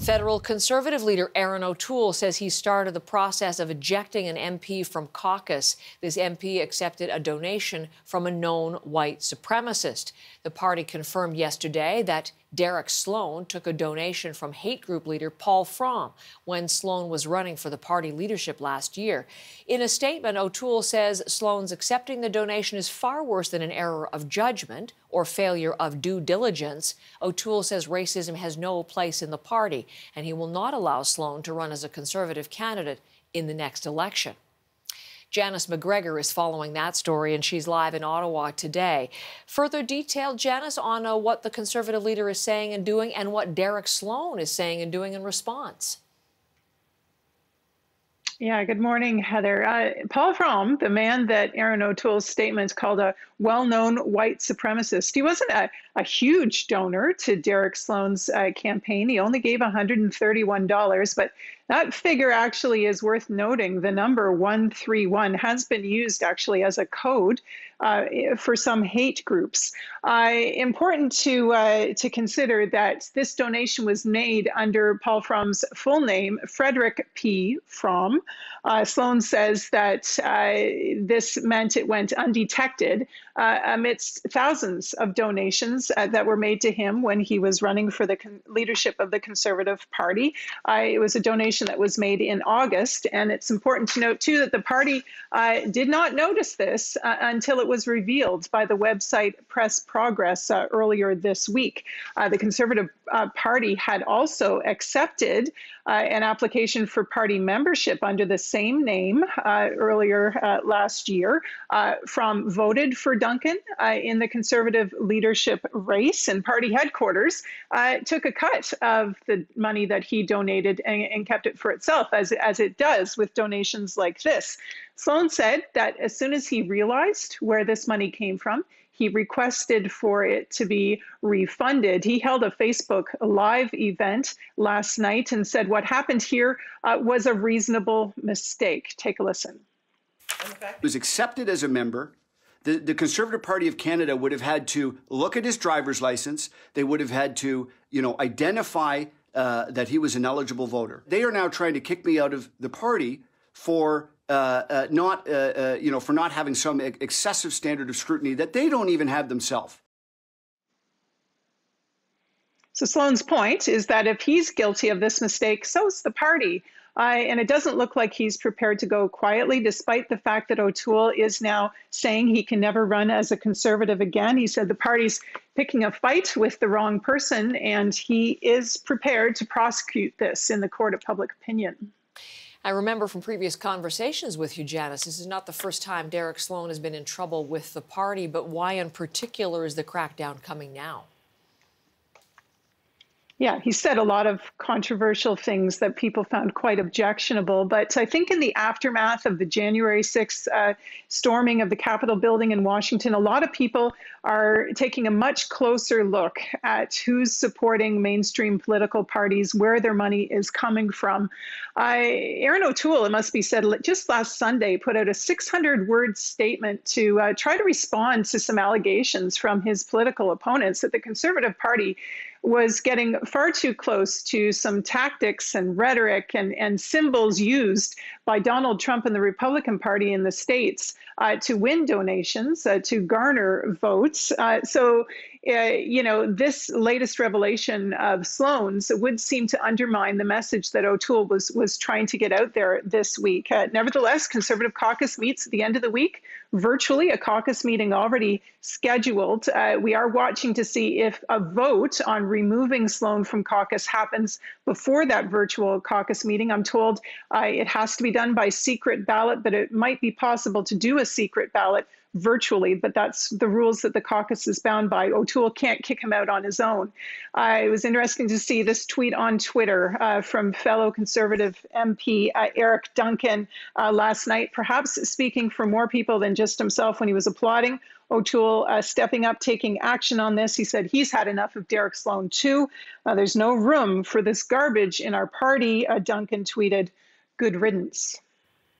Federal Conservative leader Erin O'Toole says he started the process of ejecting an MP from caucus. This MP accepted a donation from a known white supremacist. The party confirmed yesterday that Derek Sloan took a donation from hate group leader Paul Fromm when Sloan was running for the party leadership last year. In a statement, O'Toole says Sloan's accepting the donation is far worse than an error of judgment or failure of due diligence. O'Toole says racism has no place in the party, and he will not allow Sloan to run as a Conservative candidate in the next election. Janice McGregor is following that story, and she's live in Ottawa today. Further detail, Janice, on what the Conservative leader is saying and doing and what Derek Sloan is saying and doing in response. Yeah, good morning, Heather. Paul Fromm, the man that Erin O'Toole's statement called a well-known white supremacist, he wasn't a huge donor to Derek Sloan's campaign. He only gave $131, but that figure actually is worth noting. The number 131 has been used actually as a code for some hate groups. Important to consider that this donation was made under Paul Fromm's full name, Frederick P. Fromm. Sloan says that this meant it went undetected amidst thousands of donations that were made to him when he was running for the leadership of the Conservative Party. It was a donation that was made in August, and it's important to note, too, that the party did not notice this until it was revealed by the website Press Progress earlier this week. The Conservative Party had also accepted an application for party membership under the same name earlier last year. Fromm voted for Duncan in the Conservative leadership race, and party headquarters took a cut of the money that he donated and kept it for itself, as it does with donations like this. Sloan said that as soon as he realized where this money came from, he requested for it to be refunded. He held a Facebook Live event last night and said what happened here was a reasonable mistake. Take a listen. It was accepted as a member. The Conservative Party of Canada would have had to look at his driver's license. They would have had to, identify that he was an eligible voter. They are now trying to kick me out of the party for not having some excessive standard of scrutiny that they don't even have themselves. So Sloan's point is that if he's guilty of this mistake, so's the party. And it doesn't look like he's prepared to go quietly, despite the fact that O'Toole is now saying he can never run as a Conservative again. He said the party's picking a fight with the wrong person, and he is prepared to prosecute this in the court of public opinion. I remember from previous conversations with you, Janice, this is not the first time Derek Sloan has been in trouble with the party, but why in particular is the crackdown coming now? Yeah, he said a lot of controversial things that people found quite objectionable. But I think in the aftermath of the January 6th storming of the Capitol building in Washington, a lot of people are taking a much closer look at who's supporting mainstream political parties, where their money is coming from. Erin O'Toole, it must be said, just last Sunday put out a 600-word statement to try to respond to some allegations from his political opponents that the Conservative Party was getting far too close to some tactics and rhetoric and symbols used by Donald Trump and the Republican Party in the States to win donations, to garner votes. This latest revelation of Sloan's would seem to undermine the message that O'Toole was trying to get out there this week. Nevertheless, Conservative caucus meets at the end of the week, virtually, a caucus meeting already scheduled. We are watching to see if a vote on removing Sloan from caucus happens before that virtual caucus meeting. I'm told it has to be done by secret ballot, but it might be possible to do a secret ballot virtually, but that's the rules that the caucus is bound by. O'Toole can't kick him out on his own. It was interesting to see this tweet on Twitter from fellow Conservative MP Eric Duncan last night, perhaps speaking for more people than just himself when he was applauding O'Toole stepping up, taking action on this. He said he's had enough of Derek Sloan too. There's no room for this garbage in our party, Duncan tweeted. Good riddance.